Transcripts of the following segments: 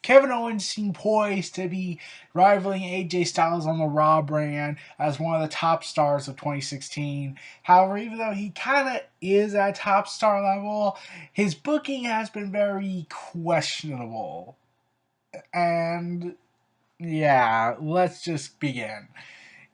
Kevin Owens seemed poised to be rivaling AJ Styles on the Raw brand as one of the top stars of 2016. However, even though he kind of is at top star level, his booking has been very questionable. And yeah, let's just begin.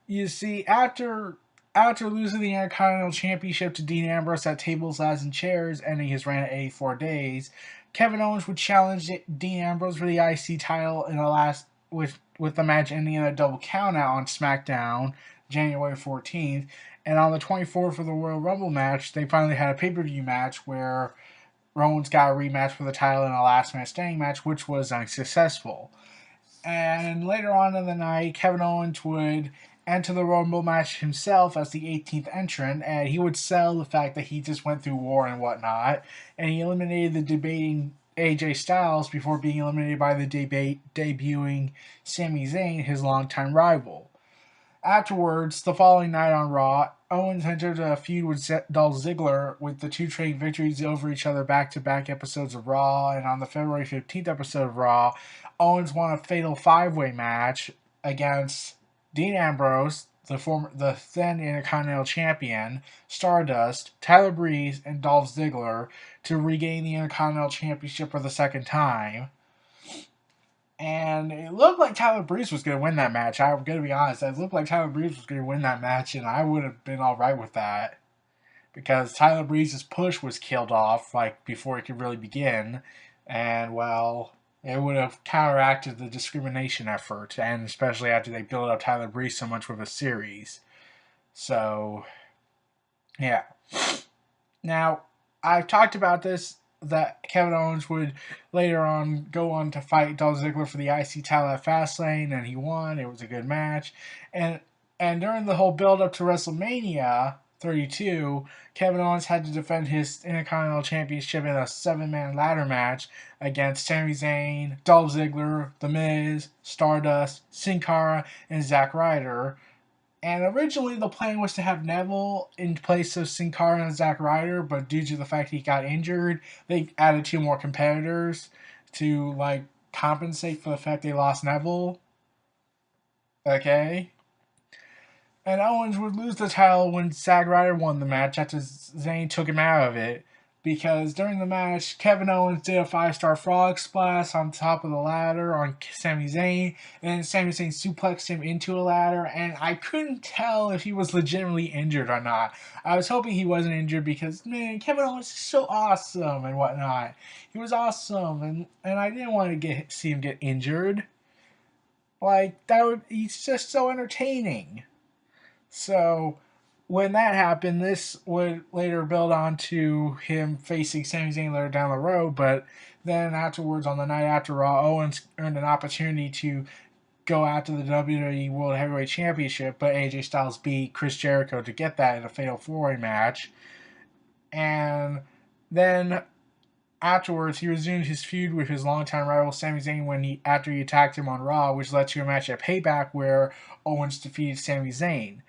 You see, after losing the Intercontinental Championship to Dean Ambrose at tables, ladders, and chairs, ending his reign at 84 days, Kevin Owens would challenge Dean Ambrose for the IC title in the last with the match ending in a double countout on SmackDown, January 14th, and on the 24th for the Royal Rumble match, they finally had a pay-per-view match where Owens got a rematch for the title in a last man standing match, which was unsuccessful. And later on in the night, Kevin Owens would enter the Rumble match himself as the 18th entrant, and he would sell the fact that he just went through war and whatnot, and he eliminated the debating AJ Styles before being eliminated by the debuting Sami Zayn, his longtime rival. Afterwards, the following night on Raw, Owens entered a feud with Dolph Ziggler, with the two trading victories over each other back-to-back episodes of Raw, and on the February 15th episode of Raw, Owens won a fatal five-way match against Dean Ambrose, the then Intercontinental Champion, Stardust, Tyler Breeze, and Dolph Ziggler to regain the Intercontinental Championship for the second time. And it looked like Tyler Breeze was going to win that match. I'm going to be honest. It looked like Tyler Breeze was going to win that match, and I would have been all right with that. Because Tyler Breeze's push was killed off, like, before it could really begin. And, well, it would have counteracted the discrimination effort, and especially after they built up Tyler Breeze so much with a series. So, yeah. Now, I've talked about this, that Kevin Owens would later on go on to fight Dolph Ziggler for the IC title at Fastlane, and he won. It was a good match. And during the whole build up to WrestleMania 32, Kevin Owens had to defend his Intercontinental Championship in a 7-man ladder match against Sami Zayn, Dolph Ziggler, The Miz, Stardust, Sin Cara, and Zack Ryder. And originally the plan was to have Neville in place of Sin Cara and Zack Ryder, but due to the fact he got injured, they added two more competitors to, like, compensate for the fact they lost Neville. Okay? And Owens would lose the title when Zack Ryder won the match after Zayn took him out of it. Because during the match, Kevin Owens did a 5-star frog splash on top of the ladder on Sami Zayn, and then Sami Zayn suplexed him into a ladder, and I couldn't tell if he was legitimately injured or not. I was hoping he wasn't injured because, man, Kevin Owens is so awesome and whatnot. He was awesome, and I didn't want to see him get injured. Like, he's just so entertaining. So, when that happened, this would later build on to him facing Sami Zayn later down the road, but then afterwards, on the night after Raw, Owens earned an opportunity to go after the WWE World Heavyweight Championship, but AJ Styles beat Chris Jericho to get that in a fatal four-way match. And then afterwards, he resumed his feud with his longtime rival Sami Zayn after he attacked him on Raw, which led to a match at Payback where Owens defeated Sami Zayn.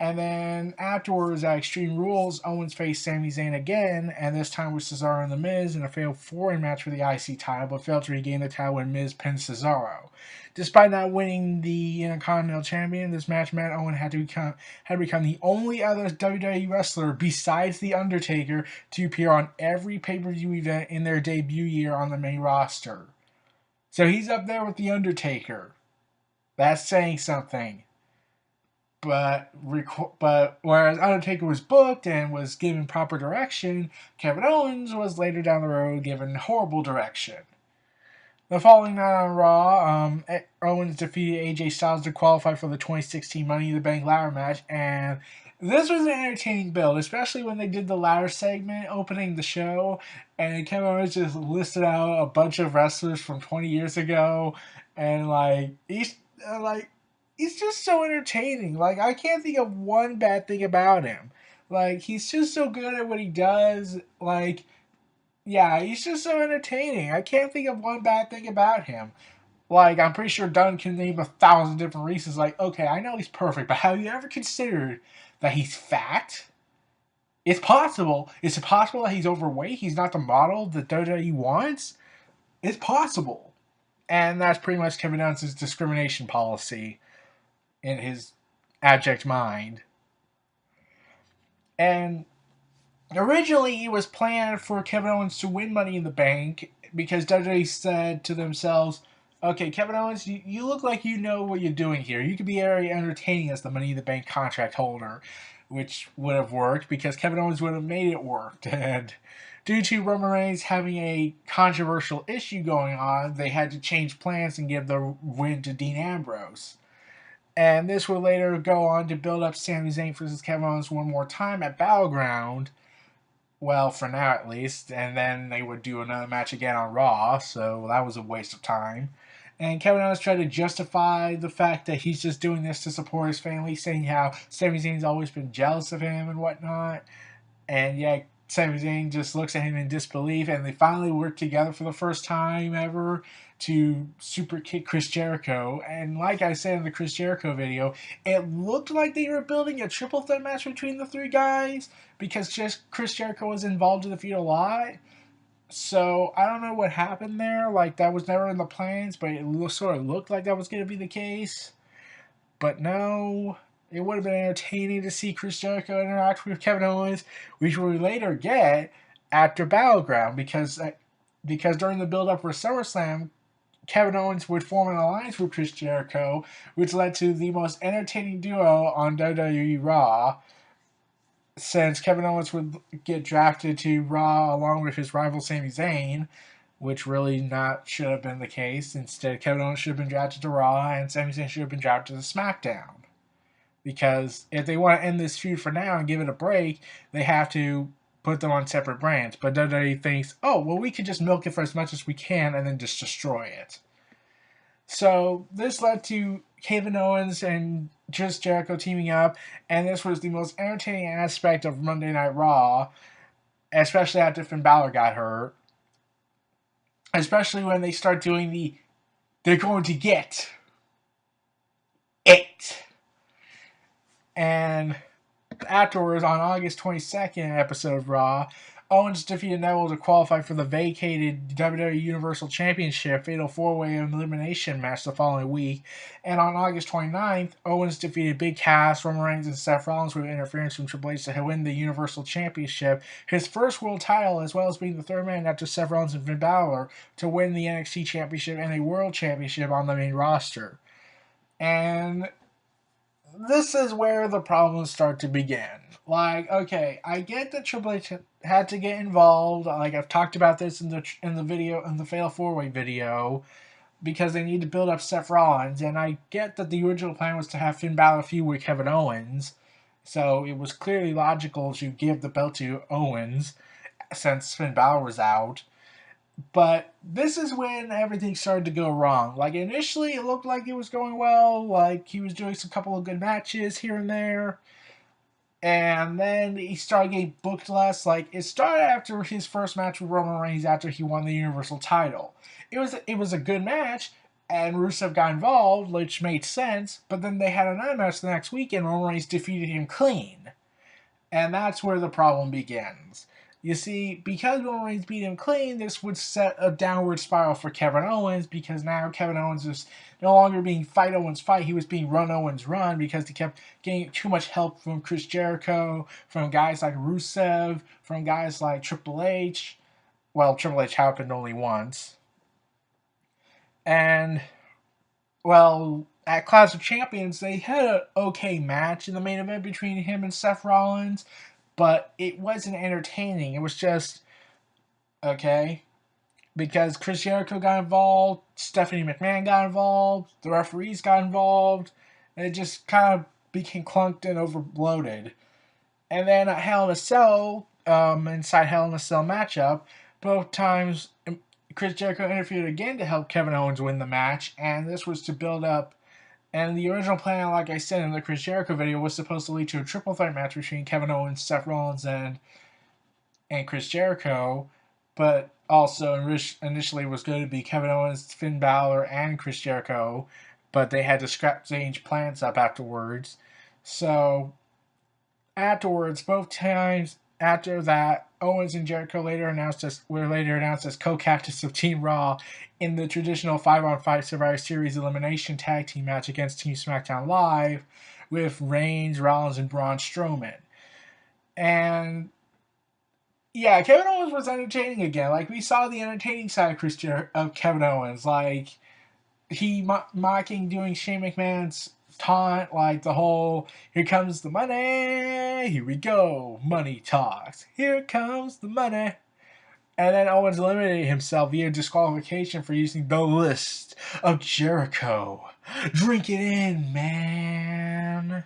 And then afterwards, at Extreme Rules, Owens faced Sami Zayn again, and this time with Cesaro and The Miz in a failed four-way match for the IC title, but failed to regain the title when Miz pinned Cesaro. Despite not winning the Intercontinental Champion, this match meant Owens had become the only other WWE wrestler besides The Undertaker to appear on every pay-per-view event in their debut year on the main roster. So he's up there with The Undertaker. That's saying something. But whereas Undertaker was booked and was given proper direction, Kevin Owens was later down the road given horrible direction. The following night on Raw, Owens defeated AJ Styles to qualify for the 2016 Money in the Bank ladder match, and this was an entertaining build, especially when they did the ladder segment opening the show, and Kevin Owens just listed out a bunch of wrestlers from 20 years ago, and he's just so entertaining. Like, I can't think of one bad thing about him. Like, he's just so good at what he does. Like, yeah, he's just so entertaining. I can't think of one bad thing about him. Like, I'm pretty sure Dunn can name 1,000 different reasons. Like, okay, I know he's perfect, but have you ever considered that he's fat? It's possible. Is it possible that he's overweight? He's not the model that WWE wants? It's possible. And that's pretty much Kevin Owens' discrimination policy in his abject mind. And originally, it was planned for Kevin Owens to win Money in the Bank because WWE said to themselves, okay, Kevin Owens, you look like you know what you're doing here. You could be very entertaining as the Money in the Bank contract holder, which would have worked because Kevin Owens would have made it work. And due to Roman Reigns having a controversial issue going on, they had to change plans and give the win to Dean Ambrose. And this would later go on to build up Sami Zayn versus Kevin Owens one more time at Battleground. Well, for now at least. And then they would do another match again on Raw, so that was a waste of time. And Kevin Owens tried to justify the fact that he's just doing this to support his family, saying how Sami Zayn's always been jealous of him and whatnot. And yeah, Sami Zayn just looks at him in disbelief, and they finally work together for the first time ever to super kick Chris Jericho. And like I said in the Chris Jericho video, it looked like they were building a triple threat match between the three guys because just Chris Jericho was involved in the feud a lot. So I don't know what happened there. Like, that was never in the plans, but it sort of looked like that was going to be the case. But no, it would have been entertaining to see Chris Jericho interact with Kevin Owens, which we later get after Battleground because during the build-up for SummerSlam, Kevin Owens would form an alliance with Chris Jericho, which led to the most entertaining duo on WWE Raw, since Kevin Owens would get drafted to Raw along with his rival Sami Zayn, which really not should have been the case. Instead, Kevin Owens should have been drafted to Raw, and Sami Zayn should have been drafted to SmackDown. Because if they want to end this feud for now and give it a break, they have to put them on separate brands. But WWE thinks, oh, well, we can just milk it for as much as we can and then just destroy it. So this led to Kevin Owens and Chris Jericho teaming up, and this was the most entertaining aspect of Monday Night Raw, especially after Finn Balor got hurt. Especially when they start doing they're going to get it. And afterwards, on August 22nd episode of Raw, Owens defeated Neville to qualify for the vacated WWE Universal Championship Fatal 4-Way Elimination match the following week. And on August 29th, Owens defeated Big Cass, Roman Reigns, and Seth Rollins with interference from Triple H to win the Universal Championship, his first world title, as well as being the third man after Seth Rollins and Finn Balor to win the NXT Championship and a World Championship on the main roster. And this is where the problems start to begin. Like, okay, I get that Triple H had to get involved. Like, I've talked about this in the video, in the Fatal 4-Way video, because they need to build up Seth Rollins. And I get that the original plan was to have Finn Balor feud with Kevin Owens, so it was clearly logical to give the belt to Owens since Finn Balor was out. But this is when everything started to go wrong. Like, initially, it looked like it was going well. Like, he was doing some couple of good matches here and there. And then he started getting booked less. Like, it started after his first match with Roman Reigns after he won the Universal title. It was a good match, and Rusev got involved, which made sense. But then they had another match the next week, and Roman Reigns defeated him clean. And that's where the problem begins. You see, because Roman Reigns beat him clean, this would set a downward spiral for Kevin Owens, because now Kevin Owens is no longer being fight Owens fight, he was being run Owens run, because he kept getting too much help from Chris Jericho, from guys like Rusev, from guys like Triple H. Well, Triple H happened only once. And, well, at Clash of Champions, they had an okay match in the main event between him and Seth Rollins, but it wasn't entertaining. It was just, okay, because Chris Jericho got involved, Stephanie McMahon got involved, the referees got involved, and it just kind of became clunked and overloaded. And then at Hell in a Cell, inside Hell in a Cell matchup, both times Chris Jericho interfered again to help Kevin Owens win the match, and this was to build up. And the original plan, like I said in the Chris Jericho video, was supposed to lead to a triple threat match between Kevin Owens, Seth Rollins, and Chris Jericho, but also initially was going to be Kevin Owens, Finn Balor, and Chris Jericho, but they had to change plans up afterwards. So afterwards, both times after that, Owens and Jericho were later announced as co-captains of Team Raw in the traditional 5-on-5 Survivor Series elimination tag team match against Team SmackDown Live with Reigns, Rollins, and Braun Strowman. And yeah, Kevin Owens was entertaining again. Like, we saw the entertaining side of Kevin Owens. Like, he mocking doing Shane McMahon's taunt, like the whole "here comes the money, here we go, money talks, here comes the money." And then Owens eliminated himself via disqualification for using the list of Jericho. Drink it in, man.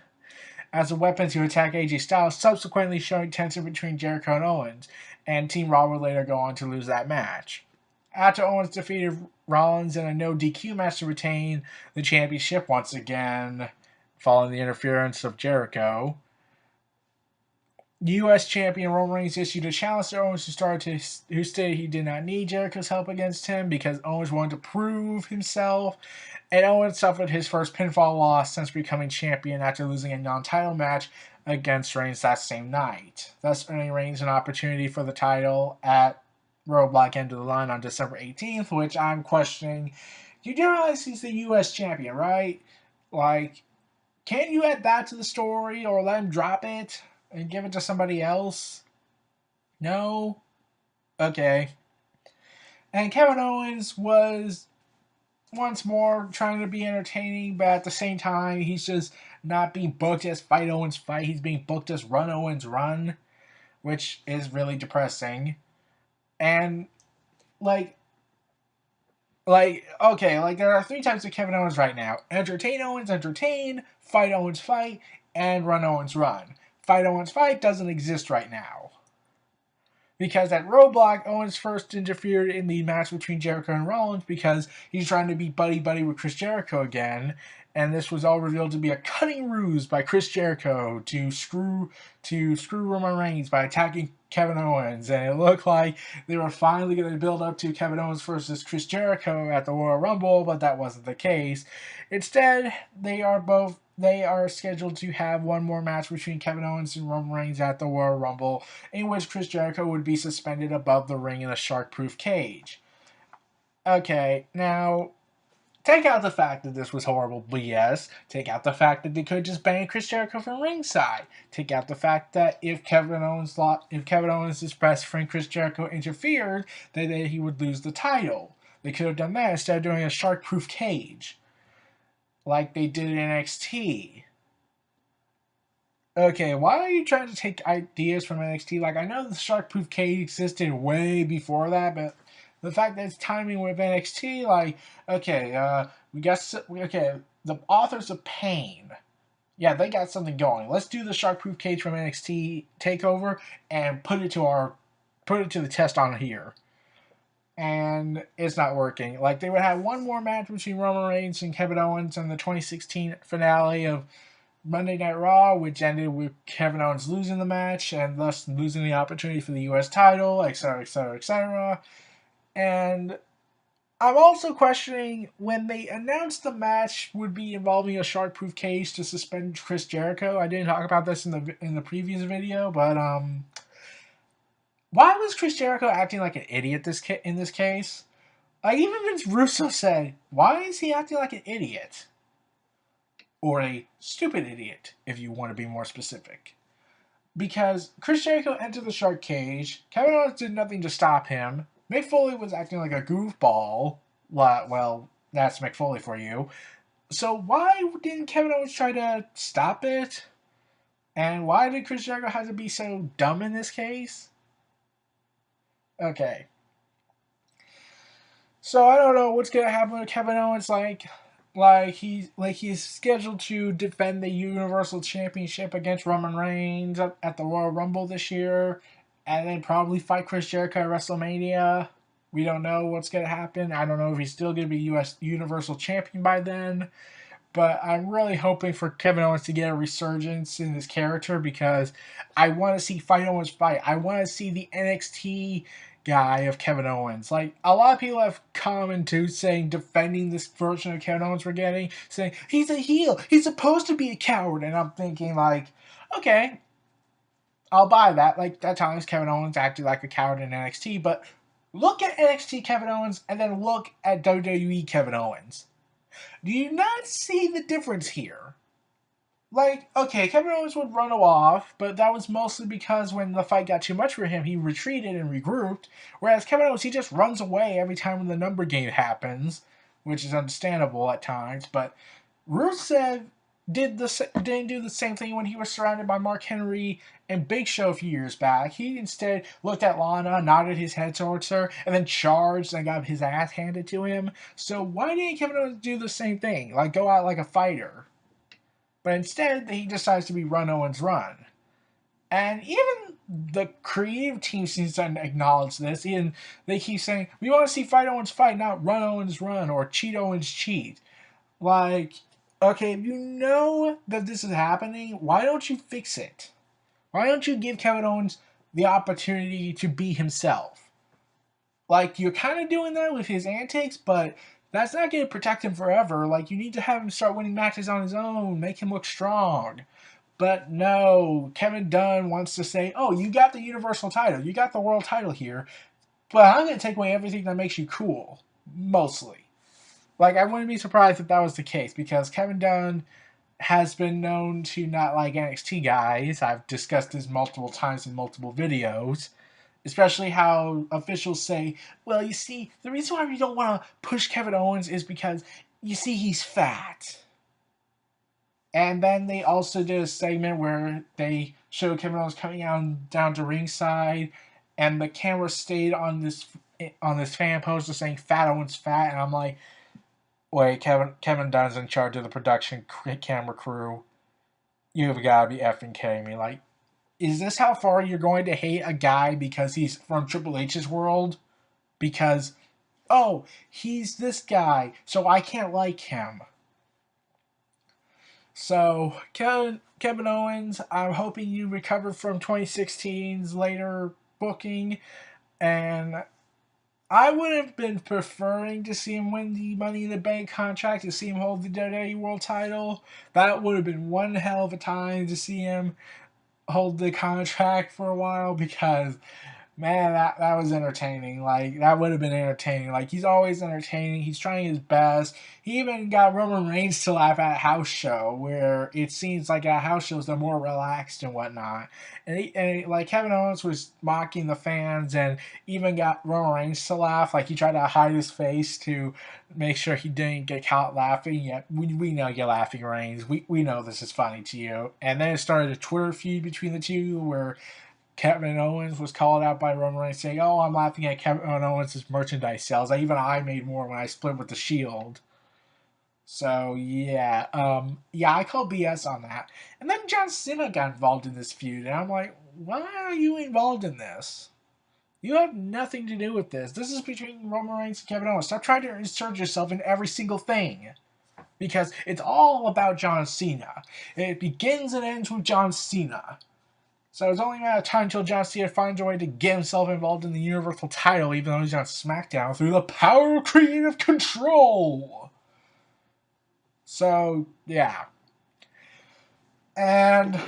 As a weapon to attack AJ Styles, subsequently showing tension between Jericho and Owens, and Team Raw would later go on to lose that match. After Owens defeated Rollins in a no DQ match to retain the championship once again, following the interference of Jericho, U.S. champion Roman Reigns issued a challenge to Owens who stated he did not need Jericho's help against him because Owens wanted to prove himself, and Owens suffered his first pinfall loss since becoming champion after losing a non-title match against Reigns that same night, thus earning Reigns an opportunity for the title at Roadblock End of the Line on December 18th, which I'm questioning. You do realize he's the U.S. champion, right? Like, can't you add that to the story or let him drop it and give it to somebody else? No? Okay. And Kevin Owens was once more trying to be entertaining, but at the same time, he's just not being booked as Fight Owens Fight. He's being booked as Run Owens Run, which is really depressing. And, okay, there are 3 types of Kevin Owens right now. Entertain Owens, entertain, Fight Owens Fight, and Run Owens Run. Fight Owens Fight doesn't exist right now. Because at Roadblock, Owens first interfered in the match between Jericho and Rollins because he's trying to be buddy-buddy with Chris Jericho again, and this was all revealed to be a cunning ruse by Chris Jericho to screw Roman Reigns by attacking Kevin Owens, and it looked like they were finally going to build up to Kevin Owens versus Chris Jericho at the Royal Rumble, but that wasn't the case. Instead, they are scheduled to have one more match between Kevin Owens and Roman Reigns at the Royal Rumble, in which Chris Jericho would be suspended above the ring in a shark-proof cage. Okay, now, take out the fact that this was horrible BS. Take out the fact that they could just ban Chris Jericho from ringside. Take out the fact that if Kevin Owens' best friend Chris Jericho interfered, that he would lose the title. They could have done that instead of doing a shark-proof cage, like they did in NXT. Okay, why are you trying to take ideas from NXT? Like, I know the shark-proof cage existed way before that, but the fact that it's timing with NXT, like, okay, the authors of Pain, yeah, they got something going. Let's do the shark-proof cage from NXT Takeover and put it to the test on here. And it's not working. Like, they would have one more match between Roman Reigns and Kevin Owens in the 2016 finale of Monday Night Raw, which ended with Kevin Owens losing the match and thus losing the opportunity for the U.S. title, etc., etc., etc. And I'm also questioning when they announced the match would be involving a shark-proof cage to suspend Chris Jericho. I didn't talk about this in the previous video, but why was Chris Jericho acting like an idiot in this case? Like, even Vince Russo said, why is he acting like an idiot? Or a stupid idiot, if you want to be more specific. Because Chris Jericho entered the shark cage, Kevin Owens did nothing to stop him, Mick Foley was acting like a goofball. Well, that's Mick Foley for you. So why didn't Kevin Owens try to stop it? And why did Chris Jericho have to be so dumb in this case? Okay. So I don't know what's gonna happen with Kevin Owens. He's scheduled to defend the Universal Championship against Roman Reigns at the Royal Rumble this year, and then probably fight Chris Jericho at WrestleMania. We don't know what's gonna happen. I don't know if he's still gonna be U.S. Universal Champion by then. But I'm really hoping for Kevin Owens to get a resurgence in his character because I want to see Fight Owens fight. I want to see the NXT guy of Kevin Owens. Like, a lot of people have commented saying, defending this version of Kevin Owens we're getting, saying, he's a heel. He's supposed to be a coward. And I'm thinking, like, okay, I'll buy that. Like, at times, Kevin Owens acted like a coward in NXT, but look at NXT Kevin Owens and then look at WWE Kevin Owens. Do you not see the difference here? Like, okay, Kevin Owens would run off, but that was mostly because when the fight got too much for him, he retreated and regrouped. Whereas Kevin Owens, he just runs away every time when the number game happens, which is understandable at times. But Rusev didn't do the same thing when he was surrounded by Mark Henry and Big Show a few years back. He instead looked at Lana, nodded his head towards her, and then charged and got his ass handed to him. So why didn't Kevin Owens do the same thing? Like, go out like a fighter? But instead, he decides to be Run Owens Run. And even the creative team seems to acknowledge this. And they keep saying, we want to see Fight Owens fight, not Run Owens Run or Cheat Owens Cheat. Like, okay, if you know that this is happening, why don't you fix it? Why don't you give Kevin Owens the opportunity to be himself? Like, you're kind of doing that with his antics, but that's not going to protect him forever. Like, you need to have him start winning matches on his own, make him look strong. But no, Kevin Dunn wants to say, oh, you got the Universal title, you got the world title here, but I'm going to take away everything that makes you cool. Mostly. Like, I wouldn't be surprised if that was the case, because Kevin Dunn has been known to not like NXT guys. I've discussed this multiple times in multiple videos. Especially how officials say, well, you see, the reason why we don't want to push Kevin Owens is because, you see, he's fat. And then they also did a segment where they showed Kevin Owens coming down to ringside, and the camera stayed on this fan poster saying "Fat Owens fat," and I'm like, wait, Kevin Dunn's in charge of the production camera crew. You've got to be effing kidding me! Like, is this how far you're going to hate a guy because he's from Triple H's world? Because, oh, he's this guy, so I can't like him. So, Kevin Owens, I'm hoping you recover from 2016's later booking, and I would have been preferring to see him win the Money in the Bank contract, to see him hold the WWE World title. That would have been one hell of a time to see him hold the contract for a while, because man, that was entertaining. Like, that would have been entertaining. Like, he's always entertaining. He's trying his best. He even got Roman Reigns to laugh at a house show, where it seems like at house shows they're more relaxed and whatnot. Like, Kevin Owens was mocking the fans and even got Roman Reigns to laugh. Like, he tried to hide his face to make sure he didn't get caught laughing. Yet we know you're laughing, Reigns. We know this is funny to you. And then it started a Twitter feud between the two where Kevin Owens was called out by Roman Reigns saying, oh, I'm laughing at Kevin Owens' merchandise sales. I made more when I split with the Shield. So, yeah. I call BS on that. And then John Cena got involved in this feud, and I'm like, why are you involved in this? You have nothing to do with this. This is between Roman Reigns and Kevin Owens. Stop trying to insert yourself in every single thing. Because it's all about John Cena. It begins and ends with John Cena. So it's only a matter of time until John Cena finds a way to get himself involved in the Universal title, even though he's on SmackDown, through the power of creative control. So, yeah. And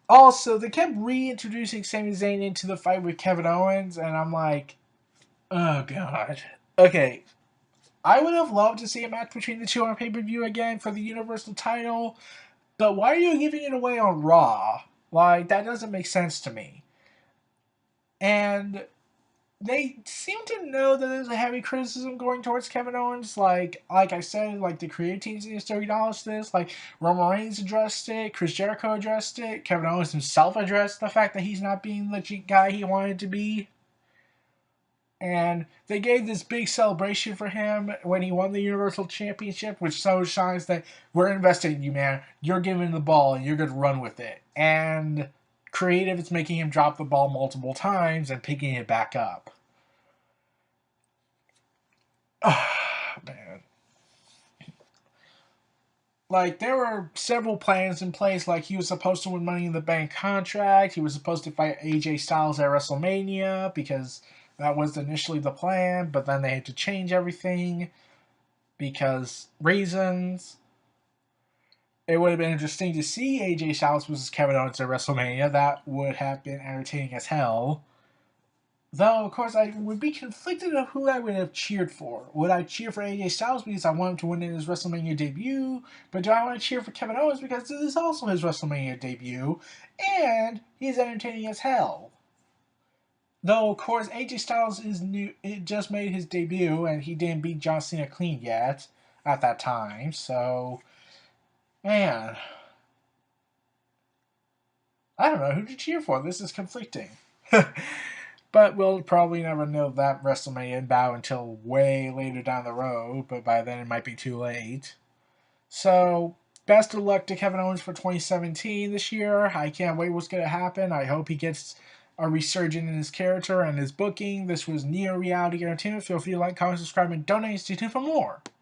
also, they kept reintroducing Sami Zayn into the fight with Kevin Owens, and I'm like, oh, God. Okay, I would have loved to see a match between the two on pay-per-view again for the Universal title, but why are you giving it away on Raw? Like, that doesn't make sense to me. And they seem to know that there's a heavy criticism going towards Kevin Owens. Like I said, like, the creative team needs to acknowledge this. Like, Roman Reigns addressed it, Chris Jericho addressed it, Kevin Owens himself addressed the fact that he's not being the guy he wanted to be. And they gave this big celebration for him when he won the Universal Championship, which so shines that we're invested in you, man. You're giving the ball and you're going to run with it. And creative is making him drop the ball multiple times and picking it back up. Man. Like, there were several plans in place. Like, he was supposed to win Money in the Bank contract. He was supposed to fight AJ Styles at WrestleMania because that was initially the plan, but then they had to change everything because reasons. It would have been interesting to see AJ Styles versus Kevin Owens at WrestleMania. That would have been entertaining as hell. Though, of course, I would be conflicted of who I would have cheered for. Would I cheer for AJ Styles because I want him to win in his WrestleMania debut? But do I want to cheer for Kevin Owens because this is also his WrestleMania debut? And he's entertaining as hell. Though, of course, AJ Styles is new. It just made his debut, and he didn't beat John Cena clean yet at that time. So, man, I don't know who to cheer for. This is conflicting. But we'll probably never know that WrestleMania bout until way later down the road. But by then, it might be too late. So, best of luck to Kevin Owens for 2017 this year. I can't wait what's going to happen. I hope he gets a resurgence in his character and his booking. This was Neo Reality Entertainment. Feel free to like, comment, subscribe, and donate. Stay tuned for more.